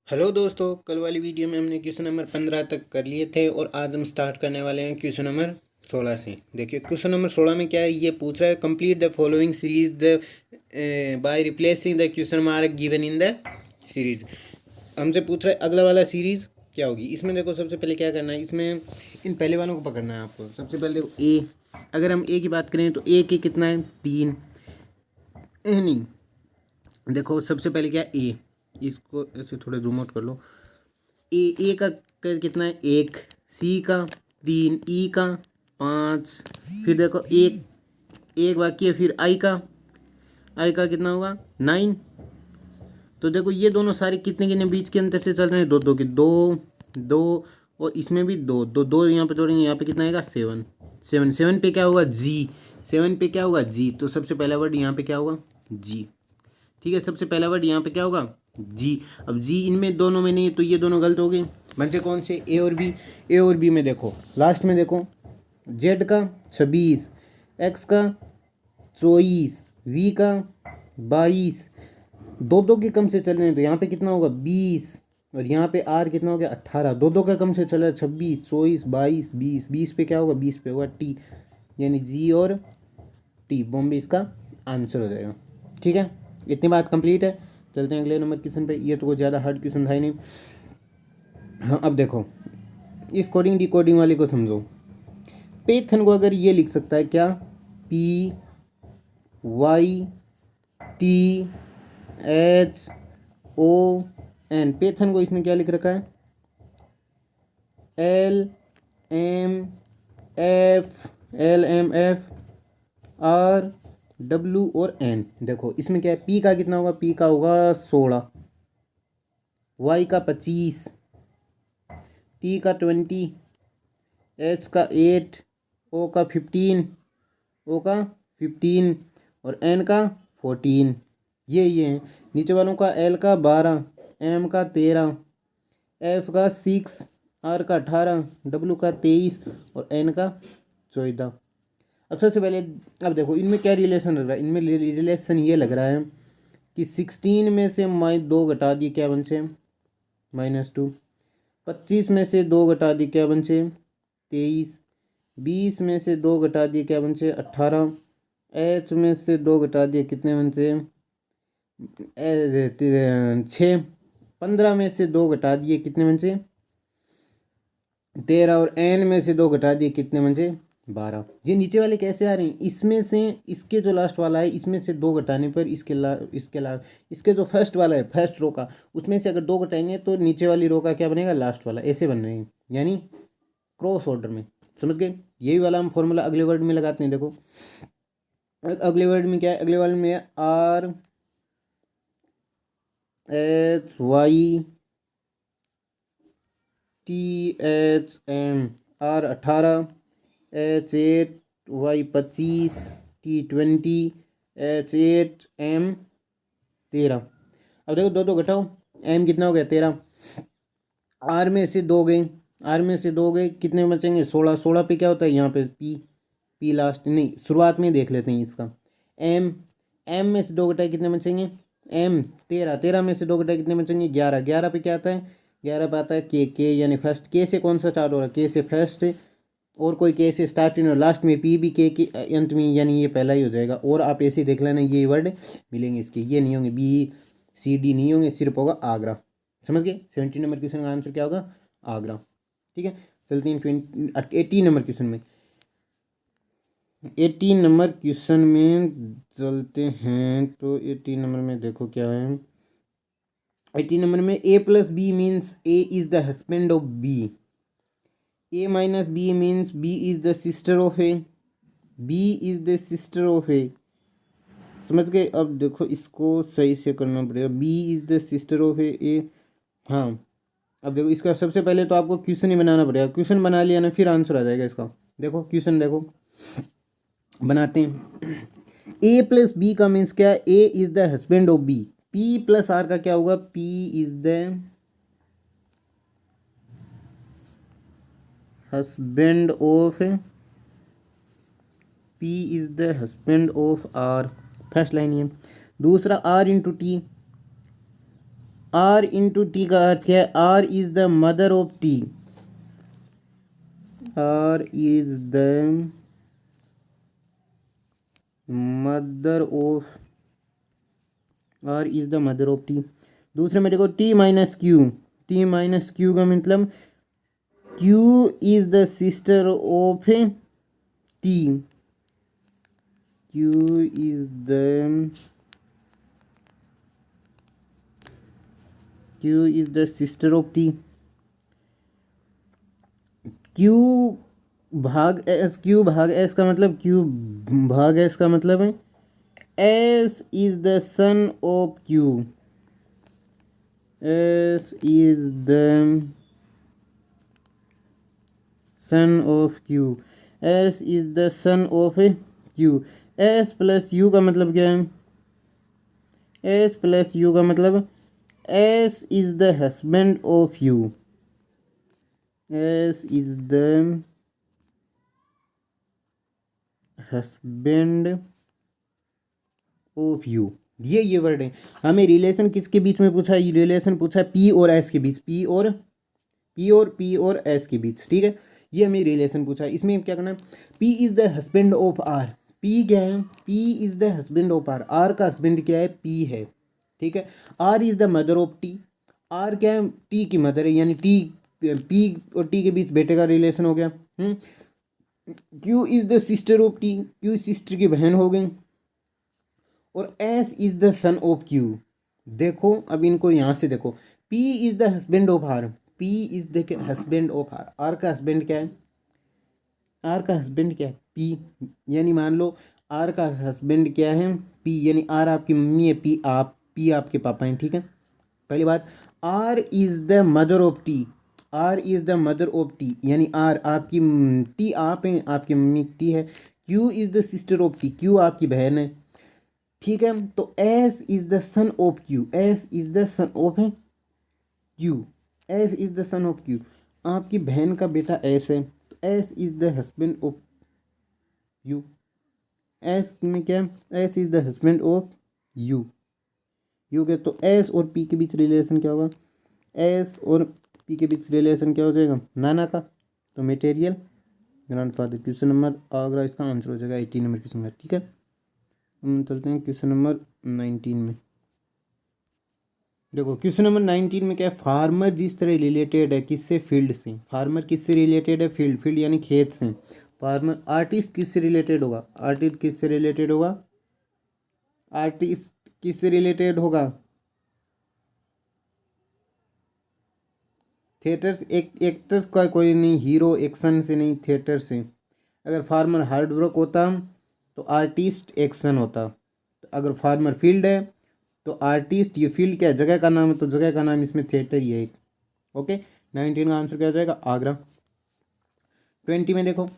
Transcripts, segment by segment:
Hello दोस्तों, कल वाली वीडियो में हमने क्वेश्चन नंबर 15 तक कर लिए थे और आज हम स्टार्ट करने वाले हैं क्वेश्चन नंबर 16 से। देखिए क्वेश्चन नंबर 16 में क्या है, ये पूछ रहा है complete the following series the by replacing the question mark given in the series. हमसे पूछ रहा है अगला वाला सीरीज क्या होगी। इसमें देखो सबसे पहले क्या करना है, इसमें इन पहले वालों को पकड़ना है आपको। सबसे पहले देखो ए, अगर हम ए की बात करें तो ए के कितना है 3 नहीं, देखो सबसे पहले क्या है ए, इसको ऐसे थोड़े जूम आउट कर लो। ए का कितना है 1, सी का 3, ई का 5, फिर देखो एक एक बाकी है, फिर आई का कितना होगा 9। तो देखो ये दोनों सारे कितने कितने बीच के अंतर से चल रहे हैं, दो दो के दो दो, और इसमें भी दो दो दो यहाँ पे जोड़ेंगे, यहाँ पे कितना आएगा 7 7 7 पे क्या होगा जी, 7 पे क्या होगा जी। तो सबसे पहला वर्ड यहाँ पे क्या होगा जी। ठीक है, सबसे पहला वर्ड यहाँ पे क्या होगा जी। अब जी इनमें दोनों में नहीं है तो ये दोनों गलत हो गए। बचे कौन से ए और बी। ए और बी में देखो लास्ट में देखो जेड का 26, एक्स का 24, वी का 22, दो दो के कम से चल रहे हैं तो यहाँ पे कितना होगा 20, और यहाँ पे आर कितना हो गया 18। दो दो का कम से चल रहा है 26, 24, 22, 20, 20 पे क्या होगा 20 पे होगा टी, यानी जी और टी बॉम्बे इसका आंसर हो जाएगा। ठीक है, इतनी बात कंप्लीट है। चलते हैं अगले नंबर क्वेश्चन पे। ये तो कोई ज़्यादा हार्ड क्वेश्चन था ही नहीं। हाँ अब देखो इस कोडिंग डिकोडिंग वाले को समझो। पेथन को अगर ये लिख सकता है क्या, P Y T H O N, Python को इसने क्या लिख रखा है L M F R W और एन। देखो इसमें क्या है, पी का कितना होगा, पी का होगा 16, वाई का 25, टी का 20, एच का 8, ओ का 15, ओ का 15 और एन का 14। ये हैं। नीचे वालों का एल का 12, एम का 13, एफ का 6, आर का 18, डब्ल्यू का 23 और एन का 14। अब सबसे पहले अब देखो इनमें क्या रिलेशन लग रहा है। इनमें रिलेशन ये लग रहा है कि 16 में से -2 घटा दिए क्या बन से -2, 25 में से 2 घटा दिए क्या बन से 23, 20 में से 2 घटा दिए क्या बन से 18, एच में से 2 घटा दिए कितने बन से 6, 15 में से 2 घटा दिए कितने बन से 13 और एन में से 2 घटा दिए कितने बन से 12। ये नीचे वाले कैसे आ रहे हैं, इसमें से इसके जो लास्ट वाला है इसमें से 2 घटाने पर इसके जो फर्स्ट वाला है फर्स्ट रो का, उसमें से अगर 2 घटाएंगे तो नीचे वाली रो का क्या बनेगा लास्ट वाला, ऐसे बन रहे हैं यानी क्रॉस ऑर्डर में। समझ गए, यही वाला हम फॉर्मूला अगले वर्ड में लगाते हैं। देखो अगले वर्ड में क्या है, अगले वर्ड में R H Y T H M, R 18, H 8, Y 25, T 20, H 8, M 13। अब देखो दो दो घटाओ, एम कितना हो गया 13, आर में से 2 गए, आर में से 2 गए कितने बचेंगे 16, 16 पे क्या होता है यहाँ पे पी लास्ट नहीं, शुरुआत में देख लेते हैं इसका। एम एम में से 2 घटाए कितने बचेंगे एम 13, 13 में से 2 घटाए कितने बचेंगे 11, 11 पे क्या आता है 11 पे आता है के यानी फर्स्ट के से कौन सा स्टार्ट हो रहा है के से फर्स्ट, और कोई के से स्टार्ट नहीं हो, लास्ट में पी भी के अंत में, यानी ये पहला ही हो जाएगा। और आप ऐसे ही देख लेना ये वर्ड मिलेंगे इसके, ये नहीं होंगे बी सी डी नहीं होंगे, सिर्फ होगा आगरा। समझ गए, 17 नंबर क्वेश्चन का आंसर क्या होगा आगरा। ठीक है, चलते हैं 18 नंबर क्वेश्चन में। 18 नंबर क्वेश्चन में चलते हैं। तो 18 नंबर में देखो क्या है, 18 नंबर में A plus B means A is the husband of B, A minus B means B is the sister of A, B is the sister of A. समझ गए, अब देखो इसको सही से करना पड़ेगा, B is the sister of A. हाँ अब देखो इसका सबसे पहले तो आपको क्वेश्चन ही बनाना पड़ेगा, क्वेश्चन बना लिया ना फिर आंसर आ जाएगा इसका। देखो क्वेश्चन देखो बनाते हैं। ए प्लस बी का मीन्स क्या है, A is the husband of B, P plus R का क्या होगा P is the husband of, P is the husband of R, first line है। दूसरा R into T, R into T का अर्थ क्या है? R is the mother of T. R is the mother of, R is the mother of T. दूसरे में देखो T minus Q, T minus Q का मतलब Q is the sister of T, Q is the, Q is the sister of T. Q भाग S, Q भाग S का मतलब, Q भाग एस का मतलब है S is the son of Q, S is the son of Q, S is the son of Q. S plus you का मतलब क्या है? एस प्लस यू का मतलब S is the husband of you, S is the husband of you. ये word है। हमें relation किसके बीच में पूछा है? ये रिलेशन पूछा है पी और एस के बीच, पी और एस के बीच, ठीक है। ये हमें रिलेशन पूछा है। इसमें क्या करना है? P is the husband of R. P क्या है? P is the husband of R. R का हस्बैंड क्या है? पी है, ठीक है। R is the mother of T. R क्या है? टी की मदर है, यानी टी, पी और टी के बीच बेटे का रिलेशन हो गया। Q is the sister of T, Q sister की बहन हो गई। और S is the son of Q. देखो अब इनको यहाँ से देखो, P is the husband of R, P is the husband of R. R का हस्बैंड क्या है? आर का हस्बैंड क्या है? पी। यानी मान लो आर का हस्बैंड क्या है? पी, यानी आर आपकी मम्मी है, पी आपके पापा हैं, ठीक है। पहली बात, R is the mother of T, R is the mother of T, यानी आर आपकी, टी आप हैं, आपकी मम्मी टी है। Q is the sister of T, Q आपकी बहन है, ठीक है। तो S is the son of Q, S is the son of Q, S is the son of Q. आपकी बहन का बेटा एस है, तो S is the husband of you. S में क्या है? S is the husband of you, you के। तो एस और पी के बीच रिलेशन क्या होगा? एस और पी के बीच रिलेशन क्या हो जाएगा? नाना का। तो material grandfather. Question number Agra इसका आंसर हो जाएगा 18 नंबर क्वेश्चन का, ठीक है। हम चलते हैं क्वेश्चन नंबर 19 में। देखो क्वेश्चन नंबर 19 में क्या है? फार्मर जिस तरह रिलेटेड है किससे? फील्ड से। फार्मर किससे रिलेटेड है? फील्ड, फील्ड यानी खेत से। फार्मर। आर्टिस्ट किससे रिलेटेड होगा? आर्टिस्ट किससे रिलेटेड होगा? आर्टिस्ट किससे रिलेटेड होगा? थिएटर्स, एक एक्टर्स का कोई नहीं, हीरो एक्शन से नहीं, थिएटर से। अगर फार्मर हार्ड वर्क होता तो आर्टिस्ट एक्शन होता। तो अगर फार्मर फील्ड है तो आर्टिस्ट, ये फील्ड क्या है? जगह का नाम है, तो जगह का नाम इसमें थिएटर ही है एक। ओके, 19 का आंसर क्या हो जाएगा? आगरा। 20 में देखो,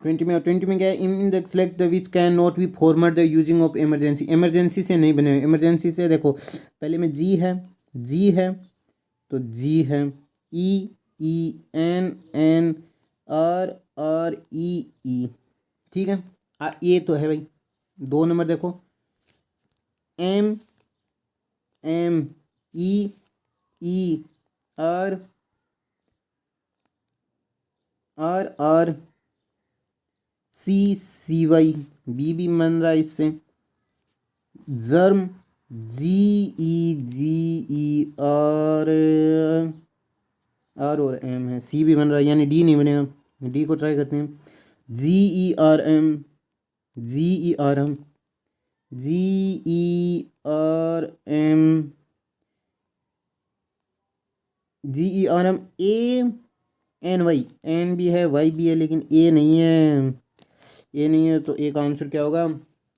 20 में क्या है? In the select the which can not be farmer the using of emergency. Emergency से नहीं बने हुए। इमरजेंसी से देखो, पहले में जी है, जी है, तो जी है, E N N R R E, ठीक है। ये तो है भाई। 2 नंबर देखो, M E R R C Y, B बन रहा है इससे। जर्म, जी आर और एम है, सी भी बन रहा है, यानी डी नहीं बनेगा। डी को ट्राई करते हैं। G E R M, G R M A N Y, N भी है वाई भी है, लेकिन ए नहीं है, ए नहीं है। तो ए का आंसर क्या होगा?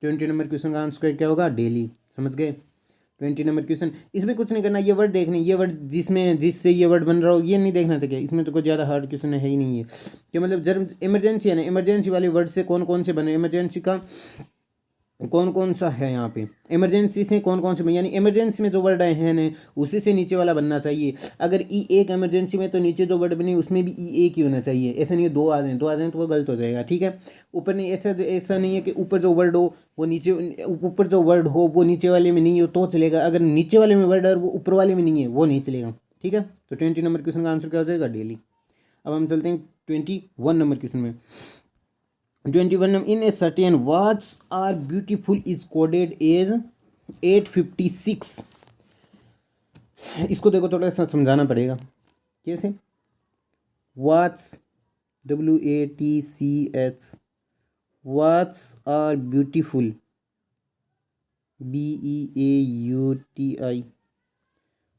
20 नंबर क्वेश्चन का आंसर क्या होगा? डेली। समझ गए? 20 नंबर क्वेश्चन। इसमें कुछ नहीं करना, ये वर्ड देखने, ये वर्ड जिससे ये वर्ड बन रहा हो, ये नहीं देखना था क्या? इसमें तो कोई ज़्यादा हार्ड क्वेश्चन है ही नहीं है कि मतलब जब इमरजेंसी है ना, इमरजेंसी वाले वर्ड से कौन कौन से बने? इमरजेंसी का कौन कौन सा है यहाँ पे इमरजेंसी से कौन कौन से, यानी इमरजेंसी में जो वर्ड आए हैं ना उसी से नीचे वाला बनना चाहिए। अगर ई एक इमरजेंसी में तो नीचे जो वर्ड बने उसमें भी ई एक ही होना चाहिए, ऐसा नहीं है दो आ जाएं तो वो गलत हो जाएगा, ठीक है। ऊपर नहीं, ऐसा ऐसा नहीं है कि ऊपर जो वर्ड हो वो नीचे, ऊपर जो वर्ड हो वो नीचे वाले में नहीं हो तो चलेगा, अगर नीचे वाले में वर्ड है और वो ऊपर वाले में नहीं है वो नहीं चलेगा, ठीक है। तो 20 नंबर क्वेश्चन का आंसर क्या हो जाएगा, डेली। अब हम चलते हैं 21 नंबर क्वेश्चन में। 21 in a certain words are beautiful is coded as 856। इसको देखो थोड़ा सा समझाना पड़ेगा कैसे। Watches WATCH watches are beautiful BEAUTI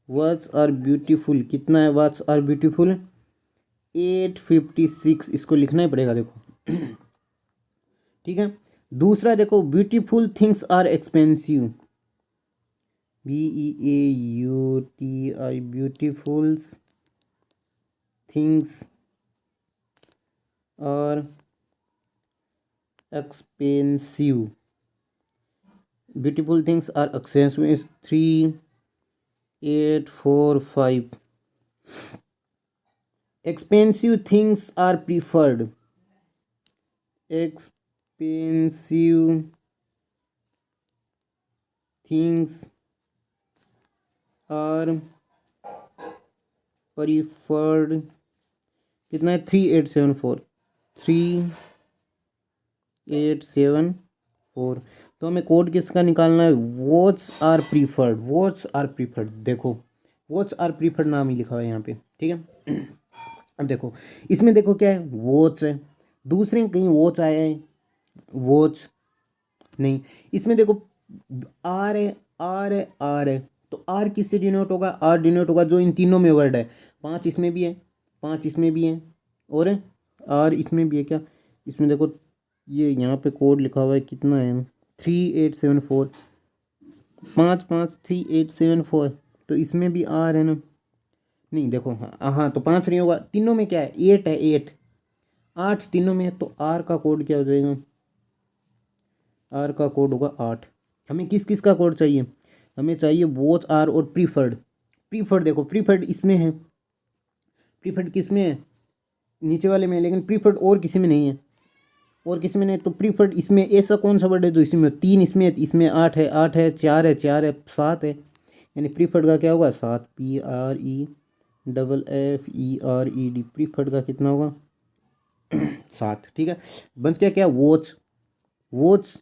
watches are beautiful कितना है, वाट्स आर ब्यूटीफुल 856, इसको लिखना ही पड़ेगा देखो ठीक है। दूसरा देखो beautiful things are expensive BEAUTI beautiful things are expensive, beautiful things are expensive is 3845। Expensive things are preferred, expensive things are preferred कितना है 3874। तो हमें कोड किसका निकालना है, watch are preferred, watch are preferred. देखो वॉच आर प्रीफर्ड नाम ही लिखा हुआ है यहाँ पे, ठीक है। अब देखो इसमें देखो क्या है, वॉच है, दूसरे कहीं वॉच आया है, वॉच नहीं। इसमें देखो आर है, आर है, आर है, तो आर किससे डिनोट होगा, आर डिनोट होगा जो इन तीनों में वर्ड है। 5 इसमें भी है, 5 इसमें भी है और आर इसमें भी है। क्या इसमें देखो ये यहाँ पे कोड लिखा हुआ है कितना है 3874, 553 874, तो इसमें भी आर है ना, नहीं देखो हाँ हाँ तो 5 नहीं होगा, तीनों में क्या है 8 है, 8 तीनों में है, तो आर का कोड क्या हो जाएगा, आर का कोड होगा 8। हमें किस किस का कोड चाहिए, हमें चाहिए वॉच आर और प्रीफर्ड। प्रीफर्ड देखो प्रीफर्ड इसमें है, प्रीफर्ड किस में है, नीचे वाले में है, लेकिन प्रीफर्ड और किसी में नहीं है, और किसी में नहीं। तो प्रीफर्ड इसमें ऐसा कौन सा वर्ड है जो इसमें 3 इसमें है, इसमें 8 है, 8 है, 4 है, 4 है, 7 है, यानी प्रीफर्ड का क्या होगा 7, PREFFERED, प्रीफर्ड का कितना होगा 7, ठीक है। बन गया क्या वॉच, वॉच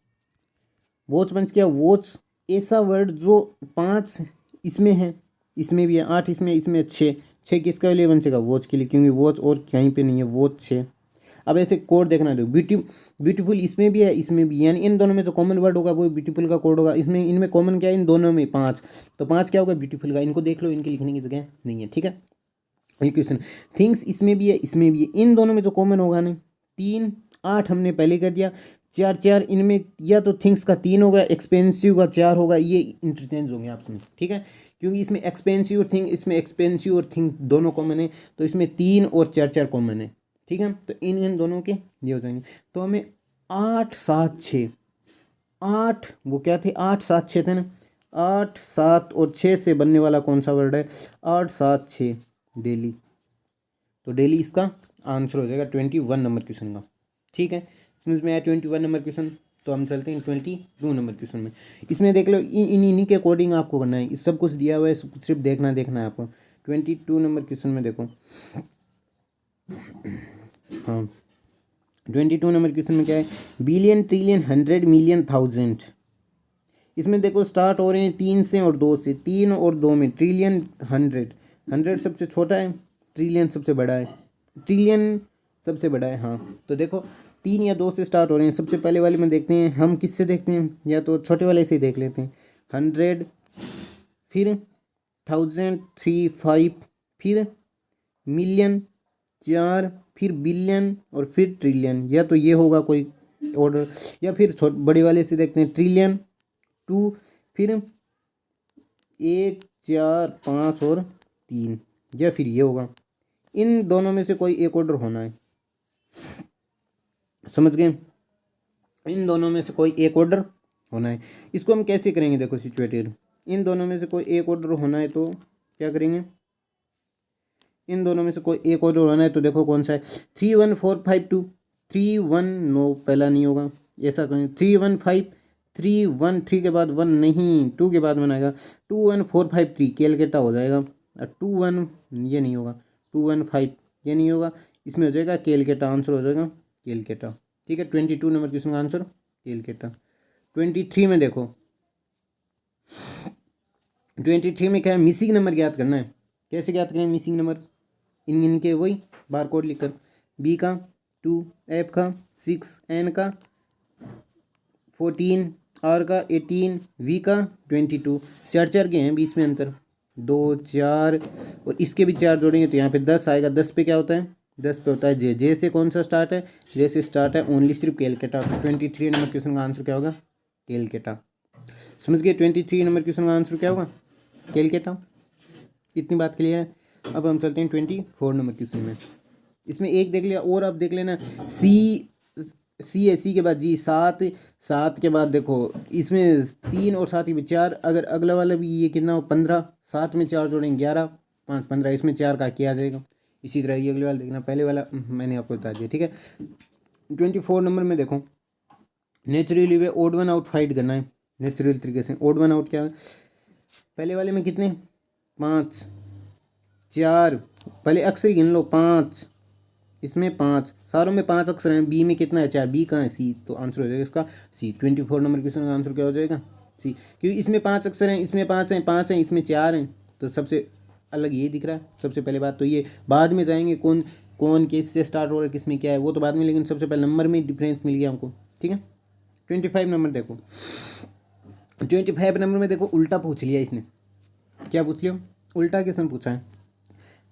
वॉच बन गया वॉच, ऐसा वर्ड जो 5 इसमें है, इसमें भी है, 8 इसमें, इसमें 6, 6 किसका लिए बन जाएगा वॉच के लिए, क्योंकि वॉच और कहीं पे नहीं है, वॉच 6। अब ऐसे कोड देखना दो, ब्यूटीफुल इसमें भी है, इसमें भी, यानी इन दोनों में जो कॉमन वर्ड होगा वो ब्यूटीफुल का कोड होगा। इसमें इनमें कॉमन क्या है, इन दोनों में 5, तो 5 क्या होगा ब्यूटीफुल का, इनको देख लो, इनके लिखने की जगह नहीं है, ठीक है। ये क्वेश्चन थिंग्स इसमें भी है, इसमें भी है, इन दोनों में जो कॉमन होगा ना 3 8 हमने पहले कर दिया, 4 4 इनमें, या तो थिंग्स का 3 होगा, एक्सपेंसिव का 4 होगा, ये इंटरचेंज होंगे आपस में, ठीक है। क्योंकि इसमें एक्सपेंसिव और थिंग, इसमें एक्सपेंसिव और थिंग दोनों कॉमन है, तो इसमें 3 और 4 4 कॉमन है, ठीक है। तो इन दोनों के ये हो जाएंगे। तो हमें 8 7 6, 8 वो क्या थे 8 7 6 थे ना, 8 7 और 6 से बनने वाला कौन सा वर्ड है 8 7 6, डेली। तो डेली इसका आंसर हो जाएगा 21 नंबर क्वेश्चन का, ठीक है। समझ में आया 21 नंबर क्वेश्चन। तो हम चलते हैं 22 नंबर क्वेश्चन में। इसमें देख लो इन्हीं के अकॉर्डिंग आपको करना है, इस सब कुछ दिया हुआ है, सिर्फ देखना है आपको। 22 नंबर क्वेश्चन में देखो, हाँ 22 नंबर क्वेश्चन में क्या है, बिलियन ट्रिलियन 100 मिलियन 1000। इसमें देखो स्टार्ट हो रहे हैं 3 से और 2 से, 3 और 2 में, ट्रिलियन 100, 100 सबसे छोटा है, ट्रिलियन सबसे बड़ा है, ट्रिलियन सबसे बड़ा है, हाँ। तो देखो 3 या 2 से स्टार्ट हो रहे हैं, सबसे पहले वाले में देखते हैं, हम किससे देखते हैं, या तो छोटे वाले से ही देख लेते हैं। 100 फिर 1000 3 5 फिर मिलियन 4 फिर बिलियन और फिर ट्रिलियन, या तो ये होगा कोई ऑर्डर, या फिर बड़े वाले से देखते हैं, ट्रिलियन 2 फिर 1 4 5 और 3, या फिर ये होगा। इन दोनों में से कोई एक ऑर्डर होना है, समझ गए, इन दोनों में से कोई एक ऑर्डर होना है। इसको हम कैसे करेंगे, देखो सिचुएटेड, इन दोनों में से कोई एक ऑर्डर होना है तो क्या करेंगे, इन दोनों में से कोई एक ऑर्डर होना है तो देखो कौन सा है, 31452, 31 नो पहला नहीं होगा, ऐसा करेंगे 315, 3 के बाद 1 नहीं, 2 के बाद 1 आएगा, 21453 कैलकाटा हो जाएगा, और 21 ये नहीं होगा, 215 ये नहीं होगा, इसमें हो जाएगा कैलकाटा, आंसर हो जाएगा कैलकाटा। ठीक है, 22 नंबर क्वेश्चन का आंसर कैलकाटा। 23 में देखो, 23 में क्या है, मिसिंग नंबर ज्ञात करना है। कैसे ज्ञात करें मिसिंग नंबर, इनके वही बार कोड लिखकर, बी का 2, एफ का 6, एन का 14, आर का 18, वी का 22, चार चार के हैं बीच में अंतर, 2 4, और इसके भी 4 जोड़ेंगे तो यहाँ पे 10 आएगा। 10 पे क्या होता है, 10 पे होता है जे, जे से कौन सा स्टार्ट है, जे से स्टार्ट है ओनली सिर्फ कैलकाटा। 23 नंबर क्वेश्चन का आंसर क्या होगा, कैलकाटा। समझ गए, 23 नंबर क्वेश्चन का आंसर क्या होगा, कैलकाटा। इतनी बात क्लियर है। अब हम चलते हैं 24 नंबर क्वेश्चन में। इसमें एक देख लिया, और अब देख लेना, सी है, सी के बाद जी, 7, 7 के बाद देखो इसमें 3 और 7 के 4, अगर अगला वाला भी ये कितना हो 15, 7 में 4 जोड़ेंगे 11, 5 15, इसमें 4 का किया जाएगा। इसी तरह ये अगले वाला देखना, पहले वाला मैंने आपको बता दिया। ठीक है, 24 नंबर में देखो, नेचुरली वे ओड वन आउट फाइट करना है नेचुरल तरीके से। ओड वन आउट क्या है, पहले वाले में कितने, 5 4, पहले अक्षर गिन लो, 5, इसमें 5, सारों में 5 अक्षर हैं, बी में कितना है 4, बी कहाँ है, सी, तो आंसर हो जाएगा इसका सी। 24 नंबर क्वेश्चन का आंसर क्या हो जाएगा, सी, क्योंकि इसमें 5 अक्षर हैं, इसमें 5 हैं, 5 हैं, इसमें 4 हैं, तो सबसे अलग ये दिख रहा है। सबसे पहले बात तो ये, बाद में जाएंगे कौन कौन किस से स्टार्ट हो रहा है, किस में क्या है वो तो बाद में, लेकिन सबसे पहले नंबर में डिफरेंस मिल गया हमको। ठीक है, 25 नंबर देखो, 25 नंबर में देखो उल्टा पूछ लिया इसने। क्या पूछ लिया, उल्टा क्वेश्चन पूछा है।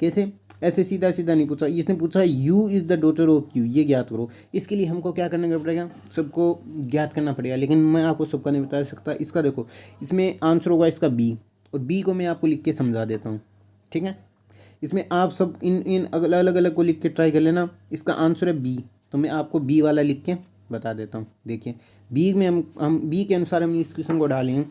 कैसे, ऐसे सीधा सीधा नहीं पूछा, इसने पूछा you is the daughter of Q, ये ज्ञात करो। इसके लिए हमको क्या करना पड़ेगा, सबको ज्ञात करना पड़ेगा, लेकिन मैं आपको सबका नहीं बता सकता। इसका देखो, इसमें आंसर होगा इसका बी, और बी को मैं आपको लिख के समझा देता हूँ। ठीक है, इसमें आप सब इन अलग अलग को लिख के ट्राई कर लेना। इसका आंसर है बी, तो मैं आपको बी वाला लिख के बता देता हूँ। देखिए, बी में हम बी के अनुसार हम इस क्वेश्चन को डालेंगे,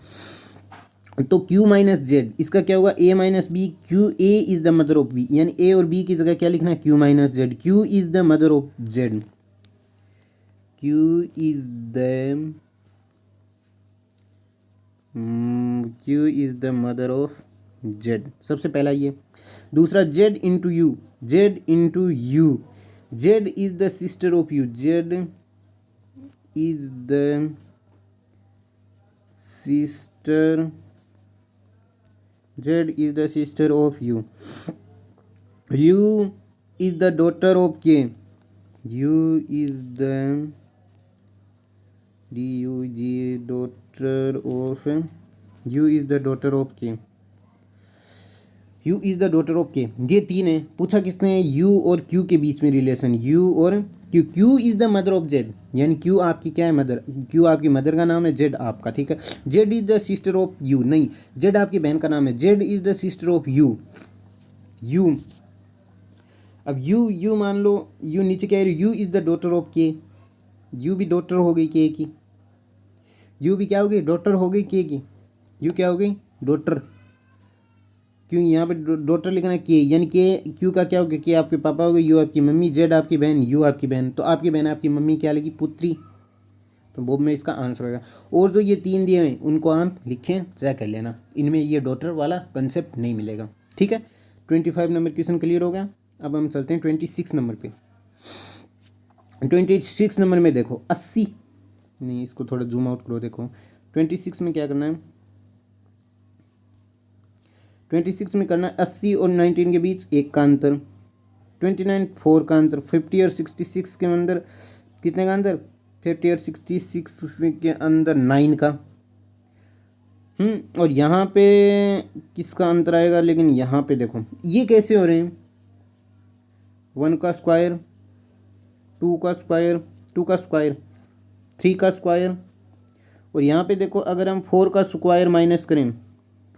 तो Q माइनस जेड, इसका क्या होगा, A minus b, Q a is the mother of b, यानी ए और बी की जगह क्या लिखना है, Q minus Z, Q is the mother of Z, Q is the mother of Z, सबसे पहला ये। दूसरा Z into you, Z into you, Z is the sister of you, Z is the sister, Z is the sister of U. U is the daughter of K. U is the D-U-G daughter of U is the daughter of K. U is the daughter of K. ये 3 है। पूछा किसने, U और Q के बीच में relation, U और Q। Q is the mother of Z, यानी Q आपकी क्या है, मदर। Q आपकी मदर का नाम है, Z आपका। ठीक है, Z is the sister of U, नहीं, Z आपकी बहन का नाम है, Z is the sister of U। अब U मान लो, U नीचे क्या है, U is the daughter of K, U भी डॉटर हो गई K की, U भी क्या हो गई, डॉटर हो गई K की, U क्या हो गई, डॉटर। क्यों यहाँ पे डॉटर लिखना है के, यानी के, क्यू का क्या होगा, के आपके पापा हो गए, यू आपकी मम्मी, जेड आपकी बहन, यू आपकी बहन, तो आपकी बहन आपकी मम्मी क्या लगी, पुत्री, तो वो में इसका आंसर होगा। और जो ये 3 दिए हैं उनको आप लिखें, चेक कर लेना, इनमें ये डॉटर वाला कंसेप्ट नहीं मिलेगा। ठीक है, 25 नंबर क्वेश्चन क्लियर हो गया। अब हम चलते हैं 26 नंबर पे। 26 नंबर में देखो 80, नहीं इसको थोड़ा जूम आउट करो, देखो 26 में क्या करना है, 26 में करना है 80 और 19 के बीच 1 का अंतर, 29 4 का अंतर, 50 और 66 के अंदर कितने का अंतर, 50 और 66 के अंदर 9 का। और यहाँ पे किसका अंतर आएगा, लेकिन यहाँ पे देखो ये कैसे हो रहे हैं, 1 का स्क्वायर, 2 का स्क्वायर, 2 का स्क्वायर, 3 का स्क्वायर, और यहाँ पे देखो अगर हम 4 का स्क्वायर माइनस करें,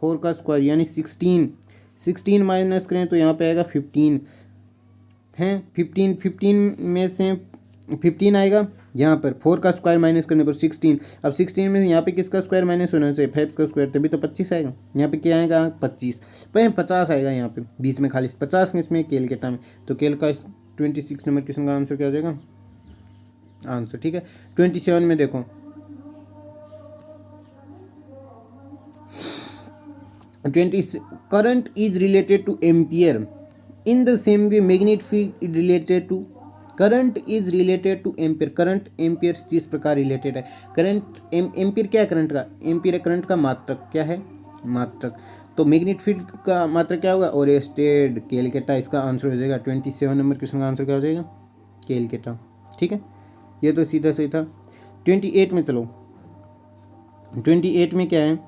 4 का स्क्वायर यानी 16 माइनस करें तो यहाँ पे आएगा 15 हैं, 15 में से 15 आएगा, यहाँ पर 4 का स्क्वायर माइनस करने पर 16। अब 16 में यहाँ पे किसका स्क्वायर माइनस होना चाहिए, 5 का स्क्वायर, तभी तो 25 आएगा। यहाँ पे क्या आएगा 25, पर 50 आएगा यहाँ पे, बीच में खाली 50 इसमें केल के टाइम। तो केल का 26 नंबर क्वेश्चन का आंसर क्या हो जाएगा आंसर, ठीक है। 27 में देखो, current is related to ampere in the same way magnetic field is related to, current is related to ampere, current ampere से इस प्रकार रिलेटेड है। करंट एम्पियर क्या है, करंट का एम्पियर है, करंट का मात्रक क्या है, मात्रक। तो मैग्नेटिक फील्ड का मात्रक क्या होगा, ओरेस्टेड केलकेटा, इसका आंसर हो जाएगा 27 नंबर क्वेश्चन का आंसर क्या हो जाएगा केलकेटा, ठीक है। ये तो सीधा सही था। 28 में चलो, 28 में क्या है,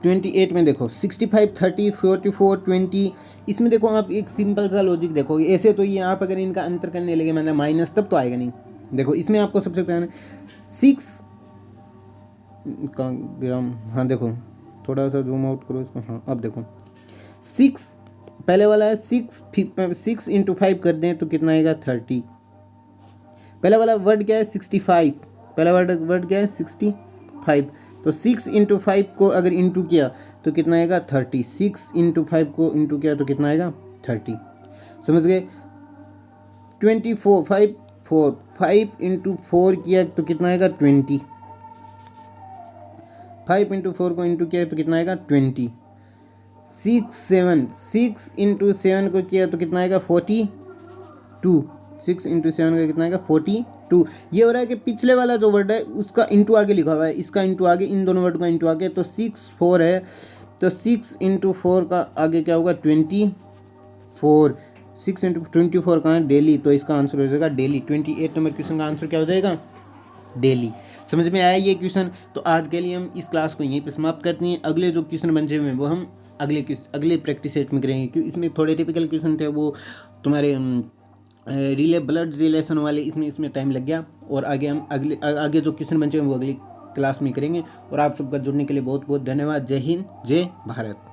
28 में देखो 65 30 44 20, इसमें देखो आप एक सिंपल सा लॉजिक देखोगे। ऐसे तो ये आप अगर इनका अंतर करने लगे मतलब माइनस, तब तो आएगा नहीं। देखो इसमें आपको सबसे पहले 6 का ग्राम, हाँ देखो थोड़ा सा जूम आउट करो इसको, हाँ अब देखो 6 पहले वाला है 6 इंटू 5 कर दें तो कितना आएगा 30। पहला वाला वर्ड क्या है 65, पहला वर्ड क्या है 65, तो 6 इंटू 5 को अगर इंटू किया तो कितना आएगा 30, 6 इंटू 5 को इंटू किया तो कितना आएगा 30, समझ गए। 24 5 इंटू 4 किया तो कितना आएगा 20, 5 इंटू 4 को इंटू किया तो कितना आएगा 20। 6 इंटू 7 को किया तो कितना आएगा 42, 6 इंटू 7 का कितना आएगा 42। ये हो रहा है कि पिछले वाला जो वर्ड है उसका इंटू आगे लिखा हुआ है, इसका इंटू आगे, इन दोनों वर्ड का इंटू आगे। तो 6 4 है, तो 6 इंटू 4 का आगे क्या होगा 24, 6 इंटू 24 कहाँ है डेली, तो इसका आंसर हो जाएगा डेली। 28 नंबर क्वेश्चन का आंसर क्या हो जाएगा डेली। समझ में आया ये क्वेश्चन। तो आज के लिए हम इस क्लास को यहीं पे समाप्त करते हैं। अगले जो क्वेश्चन बचे हुए हैं वो हम अगले प्रैक्टिस सेट में करेंगे, क्योंकि इसमें थोड़े टिपिकल क्वेश्चन थे, वो तुम्हारे ब्लड रिलेशन वाले, इसमें टाइम लग गया। और आगे हम आगे जो क्वेश्चन बचे हैं वो अगली क्लास में करेंगे। और आप सबका जुड़ने के लिए बहुत बहुत धन्यवाद। जय हिंद, जय भारत।